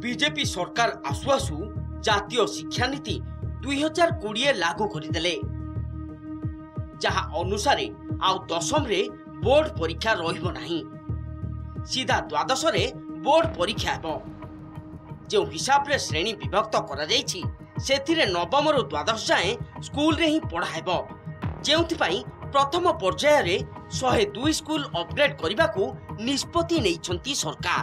BJP सरकार आसु आसु जातीय शिक्षा नीति 2020 लागू करदेले जहा अनुसार आउ दशम रे बोर्ड परीक्षा रहिबो नाही सीधा द्वादश रे बोर्ड परीक्षा हेबो जो हिसाब रे श्रेणी विभक्त करा जायछि सेथिरे नवम रु द्वादश जाए स्कूल रे ही पढ़ा हेबो जेउथि पई प्रथम पर्याय रे 102 स्कूल अपग्रेड करबा को निष्पत्ति नैछंती सरकार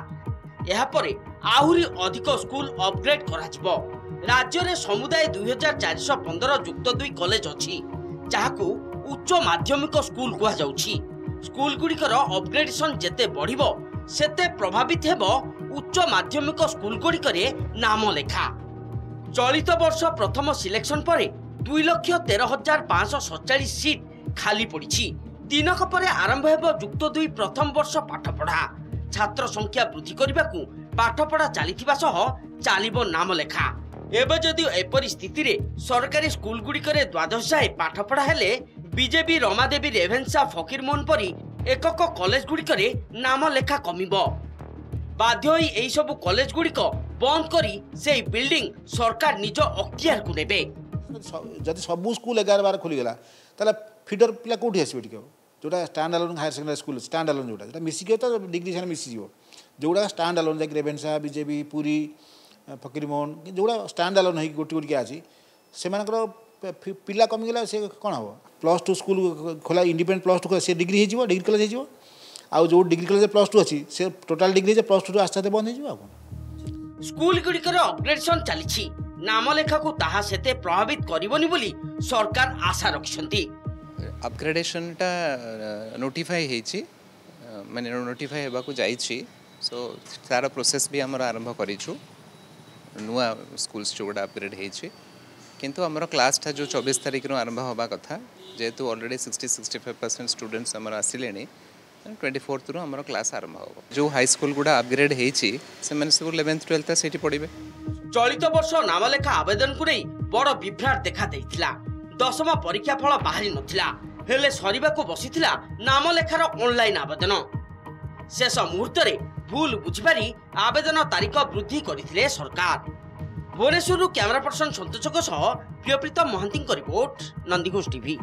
एहा परे आहुरी अधिक स्कूल अपग्रेड करा जिवो राज्य रे समुदाय 2415 युक्त 2 कॉलेज अछि जाहाकू उच्च माध्यमिक स्कूल कुआ जाउछि स्कूल गुड़िकर अपग्रेडेशन जेते बढ़िबो सेते प्रभावित हेबो उच्च माध्यमिक स्कूल गुड़िकरे नाम लेखा चलित वर्ष प्रथम सिलेक्शन परे 2,13,547 सीट खाली पड़ी दिनक परे आरंभ हेबो युक्त 2 प्रथम वर्ष पाठपढ़ा छात्र संख्या वृद्धि करने पाठपढ़ा चलीथिबा सह चालिबो नाम लेखा एबे जदि एपरि स्थिति रे सरकारी स्कूल गुड़िकरे द्वादश जाए पाठपढ़ा हेले बीजेपी रमादेवी रेभेन्सा फकीरमोहन परी एकक कॉलेज गुड़िकरे नाम लेखा कमिबो बाध्य होई एई सब कॉलेज गुड़िक बंद करी से बिल्डिंग सरकार निज अख्तियार को नेबे जदि सब स्कूल 11-12 खोली गला ताले फीडर पिला कोठी आसीबे टिके जोटा standalone higher secondary school standalone जोटा मिसिक तो डिग्री से मिसी जोड़ा स्टैंड अलोन जाकि रेभेन्सा बीजेपी पुरी फकीरमोहन जोड़ा स्टैंड अलोन है गोटी गोटी आसी से पिला कमिगला से कौन हम +2 स्कूल खोला इंडिपेंडेंट +2 से डिग्री हो डिग्री कॉलेज हो आउ जो डिग्री कॉलेज +2 अच्छी से टोटाल डिग्री +2 आस्ते आस्ते बंद हो स्कूल गुड़िकर अपग्रेडेशन चली नाम लेखा को ताहा सेते प्रभावित करबोनी बोली सरकार आशा रखिसंती अपग्रेडेशन टा नोटिफाई हेछि माने नोटिफाई हेबा को जाइछि सो तार प्रोसेस भी हमर आरंभ करिछु नुआ स्कूल्स जोड़ा अपग्रेड हेछि किंतु हमर क्लास था जो 24 तारिख रो आरंभ होबा कथा जेतु ऑलरेडी 60-65% स्टूडेंट्स हमर आसिलेनी 24th रो हमर क्लास आरंभ होबो जो हाई स्कूल गुडा अपग्रेड हेछि से माने सब 11th 12th सेठी पढिबे चलित वर्ष नामलेखा आवेदन को नहीं बड़ विभ्राट देखा देइथिला दशम परीक्षा फल बाहरी नथिला हेले सरीबा को बसिथिला नामलेखार ऑनलाइन आवेदन शेष मुहूर्त रे भूल बुझिपारी आवेदन तारीख वृद्धि करथिले सरकार भुवनेश्वर कैमरा पर्सन संतोषक सह प्रियप्रीतम महांती रिपोर्ट नंदीघोष टीवी।